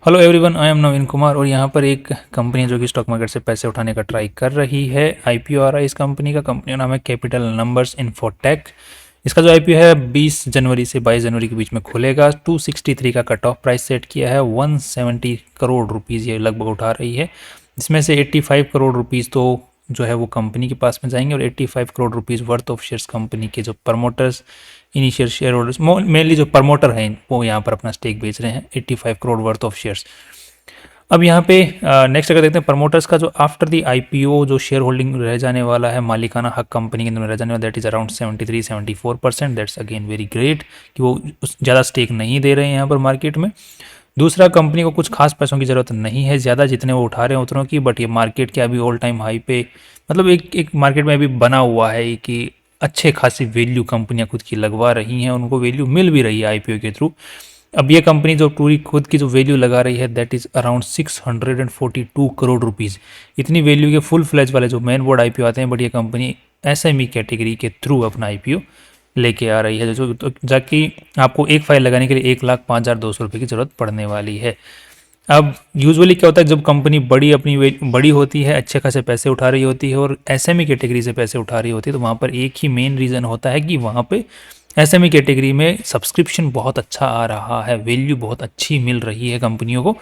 Hello everyone, I am नवीन कुमार और यहाँ पर एक कंपनी है जो कि स्टॉक मार्केट से पैसे उठाने का ट्राई कर रही है। आईपीओ आ रहा है इस कंपनी का नाम है कैपिटल नंबर्स इन्फोटेक। इसका जो आईपीओ है 20 जनवरी से 22 जनवरी के बीच में खुलेगा। 263 का कट ऑफ प्राइस सेट किया है। 170 करोड़ रुपीज़ ये लगभग उठा रही है। इसमें से 85 करोड़ रुपीज़ तो जो है वो कंपनी के पास में जाएंगे और 85 crore rupees worth of shares company के जो promoters, initial share holders, mainly जो प्रमोटर हैं वो यहाँ पर अपना स्टेक बेच रहे हैं 85 करोड़ वर्थ ऑफ शेयर्स। अब यहाँ पे नेक्स्ट अगर देखते हैं प्रमोटर्स का जो आफ्टर द आईपीओ जो शेयर होल्डिंग रह जाने वाला है, मालिकाना हक कंपनी के अंदर रह जाने वाला, that is around 73-74%। That's again very great कि वो ज़्यादा स्टेक नहीं दे रहे हैं यहाँ पर मार्केट में। दूसरा, कंपनी को कुछ खास पैसों की ज़रूरत नहीं है ज़्यादा, जितने वो उठा रहे हैं उतनों की, बट ये मार्केट के अभी ऑल टाइम हाई पे, मतलब एक मार्केट में अभी बना हुआ है कि अच्छे खासी वैल्यू कंपनियां खुद की लगवा रही हैं, उनको वैल्यू मिल भी रही है आईपीओ के थ्रू। अब ये कंपनी जो पूरी खुद की जो वैल्यू लगा रही है that is around 642 crore rupees. इतनी वैल्यू के फुल फ्लैज वाले जो मेन बोर्ड आईपीओ आते हैं, बट ये कंपनी एसएमई कैटेगरी के थ्रू अपना आईपीओ लेके आ रही है, जो तो जाकि आपको एक फाइल लगाने के लिए 1,05,200 रुपये की ज़रूरत पड़ने वाली है। अब यूजुअली क्या होता है, जब कंपनी बड़ी होती है, अच्छे खासे पैसे उठा रही होती है और एसएमई कैटेगरी से पैसे उठा रही होती है, तो वहाँ पर एक ही मेन रीज़न होता है कि वहाँ पे एसएमई कैटेगरी में सब्सक्रिप्शन बहुत अच्छा आ रहा है, वैल्यू बहुत अच्छी मिल रही है कंपनियों को।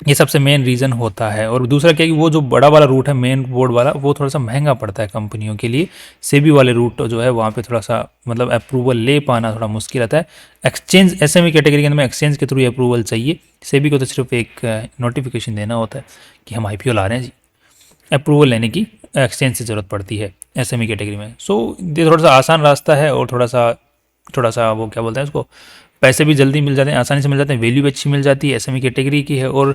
ये सबसे मेन रीज़न होता है। और दूसरा क्या है कि वो जो बड़ा वाला रूट है मेन बोर्ड वाला, वो थोड़ा सा महंगा पड़ता है कंपनियों के लिए। सेबी वाले रूट जो है वहाँ पे थोड़ा सा मतलब अप्रूवल ले पाना थोड़ा मुश्किल आता है। एक्सचेंज एसएमई कैटेगरी के अंदर में एक्सचेंज के थ्रू अप्रूवल चाहिए। सेबी को तो सिर्फ एक नोटिफिकेशन देना होता है कि हम आईपीओ ला रहे हैं जी। अप्रूवल लेने की एक्सचेंज से ज़रूरत पड़ती है एसएमई कैटेगरी में। सो ये थोड़ा सा आसान रास्ता है और थोड़ा सा वो क्या बोलते हैं उसको, पैसे भी जल्दी मिल जाते हैं, आसानी से मिल जाते हैं, वैल्यू भी अच्छी मिल जाती है, एसएमई कैटेगरी की है। और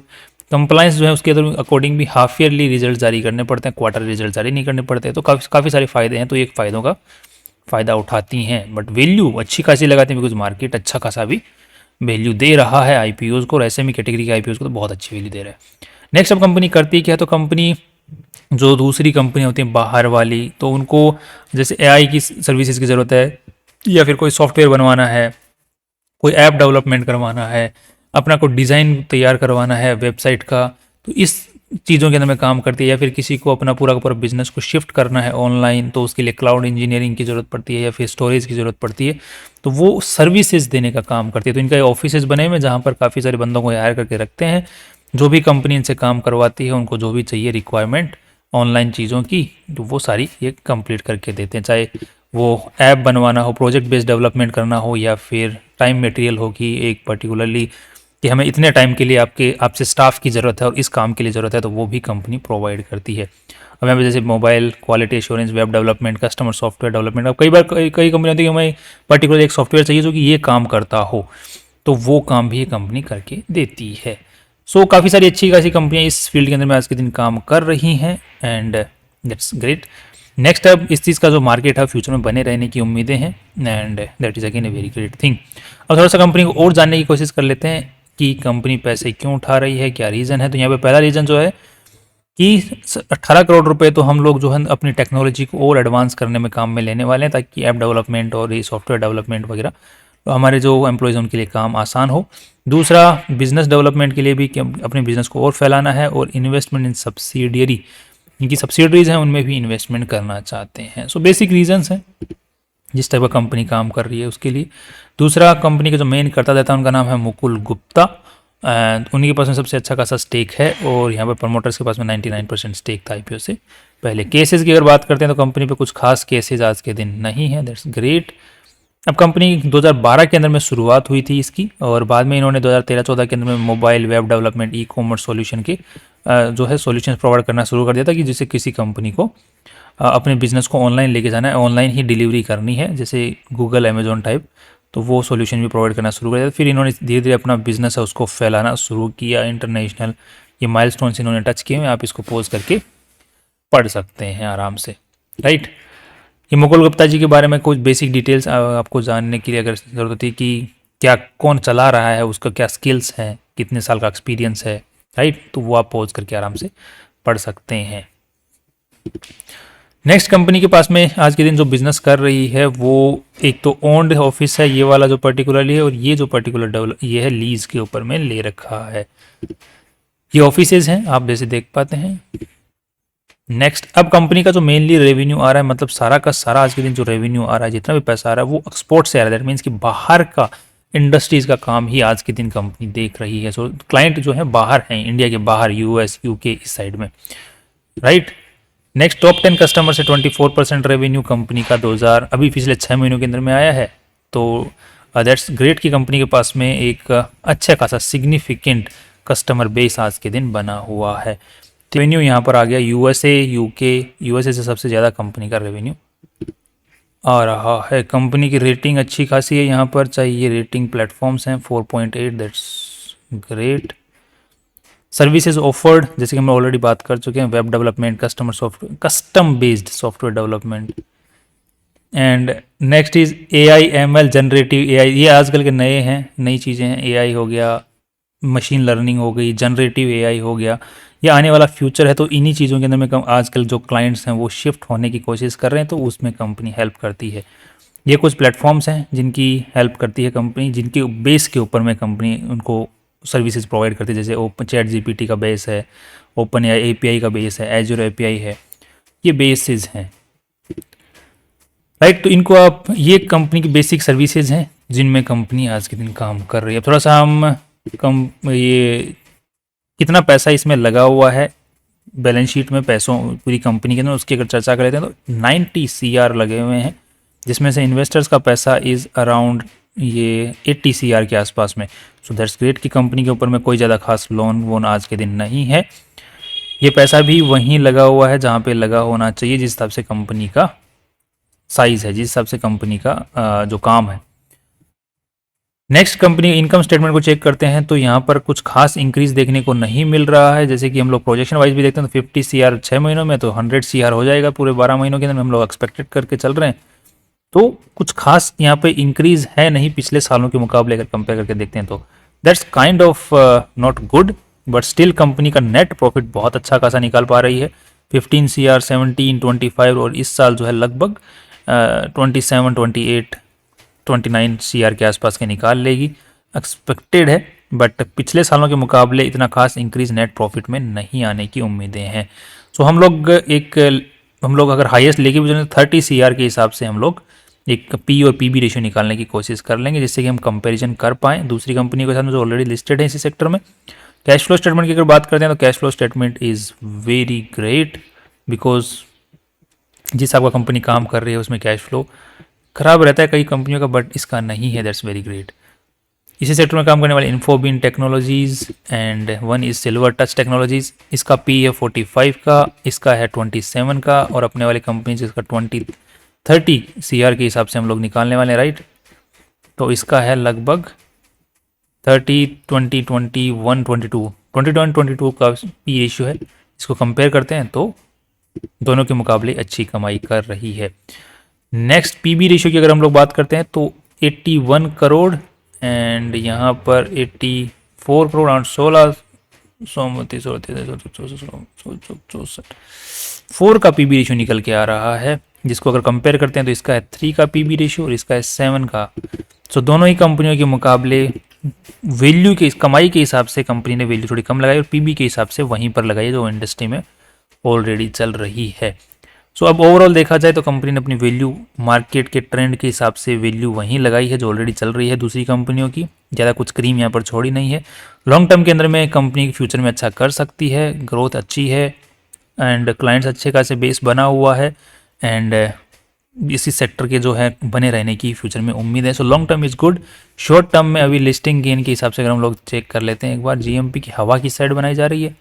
कंप्लाइंस जो है उसके अकॉर्डिंग भी हाफ ईयरली रिजल्ट जारी करने पड़ते हैं, क्वार्टर रिजल्ट जारी नहीं करने पड़ते हैं। तो काफ़ी सारे फ़ायदे हैं, तो एक फ़ायदों का फ़ायदा उठाती हैं, बट वैल्यू अच्छी खासी लगाती हैं बिकॉज मार्केट अच्छा खासा भी वैल्यू दे रहा है आईपीओज़ को, और एसएमई कैटेगरी के आईपीओज़ को तो बहुत अच्छी वैल्यू दे रहा है। नेक्स्ट अब कंपनी करती क्या है, तो कंपनी जो दूसरी कंपनी होती हैं बाहर वाली, तो उनको जैसे एआई की सर्विसेज की ज़रूरत है, या फिर कोई सॉफ्टवेयर बनवाना है, कोई ऐप डेवलपमेंट करवाना है, अपना कोई डिज़ाइन तैयार करवाना है वेबसाइट का, तो इस चीज़ों के अंदर में काम करती है। या फिर किसी को अपना पूरा का पूरा बिजनेस को शिफ्ट करना है ऑनलाइन, तो उसके लिए क्लाउड इंजीनियरिंग की ज़रूरत पड़ती है या फिर स्टोरेज की ज़रूरत पड़ती है, तो वो सर्विसेज देने का काम करती है। तो इनका ऑफिसेज बने हुए जहाँ पर काफ़ी सारे बंदों को हायर करके रखते हैं। जो भी कंपनी इनसे काम करवाती है उनको जो भी चाहिए रिक्वायरमेंट ऑनलाइन चीज़ों की, तो वो सारी ये कंप्लीट करके देते हैं। चाहे वो ऐप बनवाना हो, प्रोजेक्ट बेस्ड डेवलपमेंट करना हो, या फिर टाइम मटेरियल हो कि एक पर्टिकुलरली कि हमें इतने टाइम के लिए आपसे स्टाफ की ज़रूरत है और इस काम के लिए ज़रूरत है, तो वो भी कंपनी प्रोवाइड करती है। अब यहाँ पे जैसे mobile quality assurance, web development, customer software development, अब कई बार कई कंपनी होती है कि हमें पर्टिकुलर एक सॉफ्टवेयर चाहिए जो कि ये काम करता हो, तो वो काम भी ये कंपनी करके देती है। सो काफ़ी सारी अच्छी खासी कंपनियाँ इस फील्ड के अंदर में आज के दिन काम कर रही हैं, एंड दैट्स ग्रेट। नेक्स्ट, अब इस चीज़ का जो मार्केट है फ्यूचर में बने रहने की उम्मीदें हैं, and that is again a very great thing. अब थोड़ा सा कंपनी को और जानने की कोशिश कर लेते हैं कि कंपनी पैसे क्यों उठा रही है, क्या रीज़न है। तो यहाँ पे पहला रीज़न जो है कि 18 करोड़ रुपए तो हम लोग जो है अपनी टेक्नोलॉजी को और एडवांस करने में काम में लेने वाले हैं, ताकि ऐप डेवलपमेंट और ये सॉफ्टवेयर डेवलपमेंट वगैरह तो हमारे जो एम्प्लॉयज़ उनके लिए काम आसान हो। दूसरा, बिजनेस डेवलपमेंट के लिए भी कि अपने बिजनेस को और फैलाना है, और इन्वेस्टमेंट इन सब्सिडियरी, इनकी सब्सिडरीज हैं उनमें भी इन्वेस्टमेंट करना चाहते हैं। सो बेसिक रीजंस हैं जिस टाइप का कंपनी काम कर रही है उसके लिए। दूसरा, कंपनी के जो मेन करता देता है उनका नाम है मुकुल गुप्ता, एंड उन्हीं के पास में सबसे अच्छा खासा स्टेक है, और यहाँ पर प्रमोटर्स के पास में 99% स्टेक था आईपीओ से पहले। केसेस की अगर बात करते हैं तो कंपनी पे कुछ खास केसेस आज के दिन नहीं है, दैट्स ग्रेट। अब कंपनी 2012 के अंदर में शुरुआत हुई थी इसकी, और बाद में इन्होंने 2013-14 के अंदर में mobile web development e commerce solution के जो है सॉल्यूशन प्रोवाइड करना शुरू कर दिया था, कि जिससे किसी कंपनी को अपने बिजनेस को ऑनलाइन लेके जाना है, ऑनलाइन ही डिलीवरी करनी है, जैसे गूगल अमेजोन टाइप, तो वो सॉल्यूशन भी प्रोवाइड करना शुरू कर दिया। फिर इन्होंने धीरे धीरे अपना बिजनेस है उसको फैलाना शुरू किया इंटरनेशनल। ये माइलस्टोन्स इन्होंने टच किए हैं, आप इसको पॉज करके पढ़ सकते हैं आराम से, राइट। ये मुकुल गुप्ता जी के बारे में कुछ बेसिक डिटेल्स आपको जानने के लिए अगर ज़रूरत होती है कि क्या कौन चला रहा है, उसका क्या स्किल्स हैं, कितने साल का एक्सपीरियंस है, राइट, तो वो आप पॉज करके आराम से पढ़ सकते हैं। नेक्स्ट कंपनी के पास में आज के दिन जो बिजनेस कर रही है वो एक तो ओन्ड ऑफिस है, ये वाला जो पर्टिकुलरली है, और ये जो पर्टिकुलर डेवलप ये है लीज के ऊपर में ले रखा है। ये ऑफिसेज हैं, आप जैसे देख पाते हैं। नेक्स्ट, अब कंपनी का जो मेनली रेवेन्यू आ रहा है, मतलब सारा का सारा आज के दिन जो रेवेन्यू आ रहा है, जितना भी पैसा आ रहा है वो एक्सपोर्ट से आ रहा है। दैट मीन्स कि बाहर का इंडस्ट्रीज का काम ही आज के दिन कंपनी देख रही है। सो क्लाइंट जो है बाहर हैं, इंडिया के बाहर, यूएस, यूके, इस साइड में, राइट। नेक्स्ट, टॉप 10 कस्टमर से 24% रेवेन्यू कंपनी का 2000 अभी पिछले 6 महीनों के अंदर में आया है। तो दैट्स ग्रेट की कंपनी के पास में एक अच्छा खासा सिग्निफिकेंट कस्टमर बेस आज के दिन बना हुआ है। रेवेन्यू यहाँ पर आ गया यूएसए, यूके, यूएसए से सबसे ज़्यादा कंपनी का रेवेन्यू आ रहा है। कंपनी की रेटिंग अच्छी खासी है यहाँ पर, चाहे ये रेटिंग प्लेटफॉर्म्स हैं 4.8, दैट्स ग्रेट। सर्विसेज ऑफर्ड, जैसे कि हम ऑलरेडी बात कर चुके हैं, web development, customer software, custom based software development. And next is AI ML, generative AI, ये आजकल के नए हैं, नई चीज़ें हैं। AI हो गया, मशीन लर्निंग हो गई, जनरेटिव AI हो गया, ये आने वाला फ्यूचर है। तो इन्हीं चीज़ों के अंदर में आजकल जो क्लाइंट्स हैं वो शिफ्ट होने की कोशिश कर रहे हैं, तो उसमें कंपनी हेल्प करती है। ये कुछ प्लेटफॉर्म्स हैं जिनकी हेल्प करती है कंपनी, जिनके बेस के ऊपर में कंपनी उनको सर्विसेज प्रोवाइड करती है। जैसे ओपन चैट GPT का बेस है, ओपन AI API का बेस है, एजूर API है, ये बेसिस हैं, राइट। तो इनको आप, ये कंपनी की बेसिक सर्विसेज हैं जिनमें कंपनी आज के दिन काम कर रही है। थोड़ा सा हम ये कितना पैसा इसमें लगा हुआ है बैलेंस शीट में, पैसों पूरी कंपनी के अंदर, उसकी अगर चर्चा कर लेते हैं तो 90 CR लगे हुए हैं, जिसमें से इन्वेस्टर्स का पैसा इज़ अराउंड ये 80 CR के आसपास में। सो दैट्स ग्रेट की कंपनी के ऊपर में कोई ज़्यादा खास लोन वोन आज के दिन नहीं है। ये पैसा भी वहीं लगा हुआ है जहाँ पे लगा होना चाहिए, जिस हिसाब से कंपनी का साइज़ है, जिस हिसाब से कंपनी का जो काम है। नेक्स्ट, कंपनी इनकम स्टेटमेंट को चेक करते हैं तो यहाँ पर कुछ खास इंक्रीज देखने को नहीं मिल रहा है। जैसे कि हम लोग प्रोजेक्शन वाइज भी देखते हैं तो 50 CR 6 महीनों में, तो 100 CR हो जाएगा पूरे 12 महीनों के अंदर, हम लोग एक्सपेक्टेड करके चल रहे हैं। तो कुछ खास यहाँ पे इंक्रीज है नहीं पिछले सालों के मुकाबले, अगर कंपेयर करके देखते हैं तो that's kind of not good, but still company का नेट प्रॉफिट बहुत अच्छा खासा निकाल पा रही है। 15 CR, 17, 25, और इस साल जो है लगभग 27, 28, 29 CR के आसपास के निकाल लेगी, एक्सपेक्टेड है। बट पिछले सालों के मुकाबले इतना खास इंक्रीज नेट प्रॉफिट में नहीं आने की उम्मीदें हैं। सो हम लोग अगर हाईएस्ट लेके भी चलें 30 CR के हिसाब से हम लोग एक P और PB रेशियो निकालने की कोशिश कर लेंगे, जिससे कि हम कंपैरिजन कर पाएँ दूसरी कंपनियों के साथ में जो ऑलरेडी लिस्टेड है इसी सेक्टर में। कैश फ्लो स्टेटमेंट की अगर बात करते हैं तो cash flow statement is very great, because जिस आपका कंपनी काम कर रही है उसमें कैश फ्लो खराब रहता है कई कंपनियों का, बट इसका नहीं है, दैट्स वेरी ग्रेट। इसी सेक्टर में काम करने वाले InfoBeans technologies and one is silver touch technologies, इसका P है 45 का, इसका है 27 का, और अपने वाली कंपनी जिसका 30 CR के हिसाब से हम लोग निकालने वाले हैं, राइट। तो इसका है लगभग 30, 20, 21, 22 का P रेशियो है। इसको कंपेयर करते हैं तो दोनों के मुकाबले अच्छी कमाई कर रही है। नेक्स्ट, PB रेशियो की अगर हम लोग बात करते हैं तो 81 करोड़ एंड यहाँ पर 84 करोड़ और 4 का PB रेशियो निकल के आ रहा है, जिसको अगर कंपेयर करते हैं तो इसका है 3 का PB रेशियो और इसका है 7 का। सो दोनों ही कंपनियों के मुकाबले वैल्यू के, कमाई के हिसाब से कंपनी ने वैल्यू थोड़ी कम लगाई और PB के हिसाब से वहीं पर लगाई जो इंडस्ट्री में ऑलरेडी चल रही है। सो अब ओवरऑल देखा जाए तो कंपनी ने अपनी वैल्यू मार्केट के ट्रेंड के हिसाब से वैल्यू वहीं लगाई है जो ऑलरेडी चल रही है दूसरी कंपनियों की, ज़्यादा कुछ क्रीम यहाँ पर छोड़ी नहीं है। लॉन्ग टर्म के अंदर में कंपनी फ्यूचर में अच्छा कर सकती है, ग्रोथ अच्छी है एंड क्लाइंट्स अच्छे खासे बेस बना हुआ है एंड इसी सेक्टर के जो है बने रहने की फ्यूचर में उम्मीद है। So long term is good. Short term में अभी लिस्टिंग गेन के हिसाब से अगर हम लोग चेक कर लेते हैं एक बार, GMP की हवा की साइड बनाई जा रही है,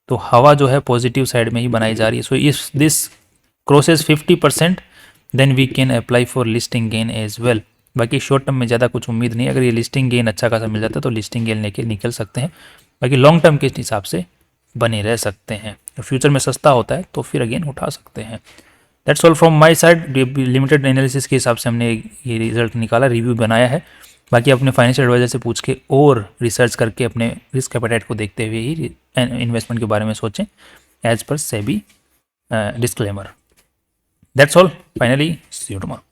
तो हवा जो है पॉजिटिव साइड में ही बनाई जा रही है। So if this crosses 50% then we can apply for listing gain as well. बाकी शॉर्ट टर्म में ज़्यादा कुछ उम्मीद नहीं, अगर ये लिस्टिंग गेन अच्छा खासा मिल जाता है तो लिस्टिंग गेन लेके निकल सकते हैं, बाकी लॉन्ग टर्म के हिसाब से बने रह सकते हैं। फ्यूचर में सस्ता होता है तो फिर अगेन उठा सकते हैं। That's all from my side. Limited analysis के हिसाब से हमने ये रिजल्ट निकाला, रिव्यू बनाया है। बाकी अपने फाइनेंशियल एडवाइजर से पूछ के और रिसर्च करके अपने रिस्क एपेटाइट को देखते हुए ही इन्वेस्टमेंट के बारे में सोचें, एज पर SEBI disclaimer. That's all, finally see you tomorrow.